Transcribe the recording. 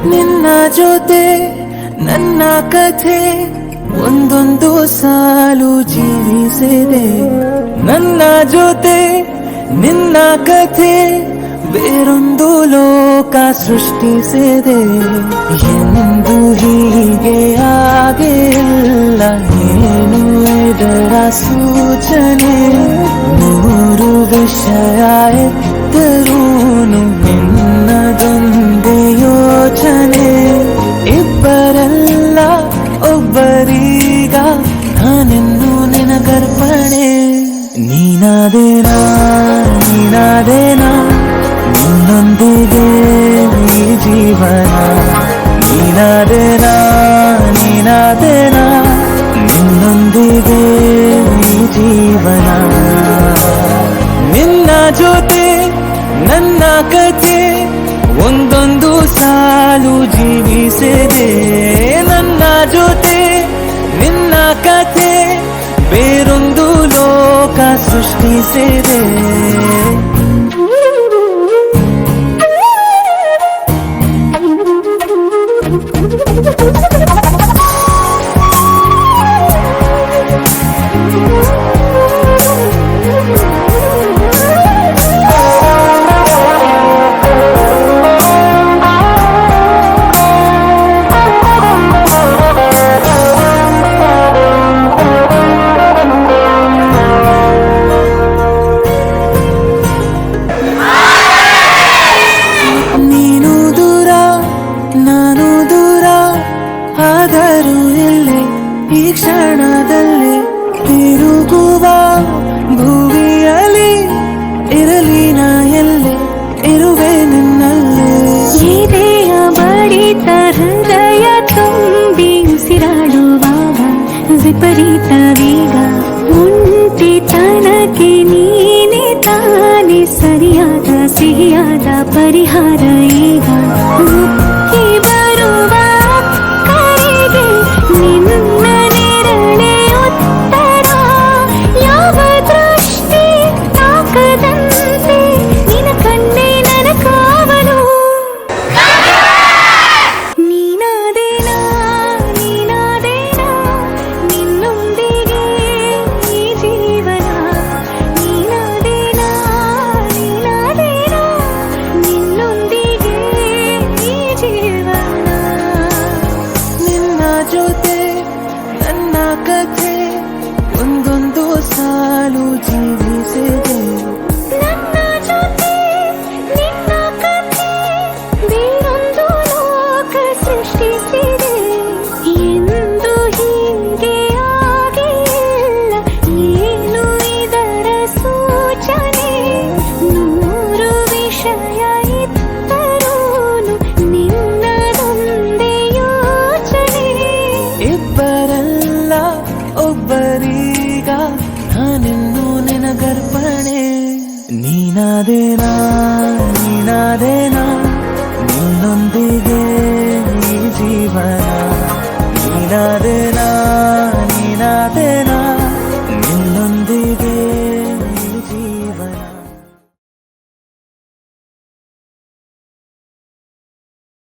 ನಿನ್ನ ಜೊತೆ ನನ್ನ ಕಥೆ ಒಂದೊಂದು ಸಾಲು ಜೀವಿಸಿದೆ. ನನ್ನ ಜೊತೆ ನಿನ್ನ ಕಥೆ ಬೇರೊಂದು ಲೋಕ ಸೃಷ್ಟಿಸಿದೆ. ಎಂದು ಹೀಗೆ ಆಗಿಲ್ಲ, ಏನು ಇದರ ಸೂಚನೆ? ನೂರು ವಿಷಯ ಎತ್ತರೂನು ನಿನ್ನದೊಂದೇ ಯೋಚನೆ. ಇಬ್ಬರಲ್ಲ ಒಬ್ಬರೀಗ ನಾನೆನ್ನು ನಿನಗರ್ಪಣೆ. ನೀನಾದೇನಾ ನೀನಾದೇನಾ ನಿನ್ನೊಂದಿಗೆ ಈ ಜೀವನ. ನೀನಾದೇನಾ ನೀನಾದೇನಾ ನಿನ್ನೊಂದಿಗೆ ಈ ಜೀವನ. ನಿನ್ನ ಜೊತೆ ನನ್ನ ಕಥೆ ಒಂದೊಂದು ಸಾಲು ಜೀವಿಸಿದೆ. ನನ್ನ ಜೊತೆ ನಿನ್ನ ಕಥೆ ಬೇರೊಂದು ಲೋಕ ಸೃಷ್ಟಿಸಿದೆ. ಆದರೂ ಇಲ್ಲಿ ಈ ಕ್ಷಣದಲ್ಲಿ ತಿರುಗುವ ಭೂಮಿಯಲ್ಲಿ ಇರಲಿ ನಾ ಎಲ್ಲೆ ಇರುವೆ ನಿನ್ನಲ್ಲಿ. ಎದೆಯ ಬಡಿತ ಹೃದಯ ತುಂಬಿ ಉಸಿರಾಡುವಾಗ ವಿಪರೀತ ವೇಗ. ಒಂಟಿತನಕ್ಕೆ ನೀನೆ ತಾನೆ ಸರಿಯಾದ ಸಿಹಿಯಾದ ಪರಿಹಾರ ಈಗ. ಜೊತೆ ನನ್ನ ಕಥೆ ಒಂದೊಂದು ಸಾಲು ಜೀವಿಸಿದೆ. ನನ್ನ ಜೊತೆ ನಿನ್ನ ಕಥೆ ಬೇರೊಂದು ಲೋಕ ಸೃಷ್ಟಿಸಿದೆ. ಎಂದು ಹೀಗೆ ಆಗಿಲ್ಲ, ಏನು ಇದರ ಸೂಚನೆ? ನೂರು ವಿಷಯ ಇತ್ತರೂನು ನಿನ್ನದೊಂದೇ ಯೋಚನೆ. ಇಬ್ಬರಲ್ಲ ಒಬ್ಬರೀಗ ನಾನೆನ್ನು ನಿನಗರ್ಪಣೆ. ನೀನಾದೇನಾ ನೀನಾದೇನಾ ನಿನ್ನೊಂದಿಗೆ ಈ ಜೀವನ. ನೀನಾದೇ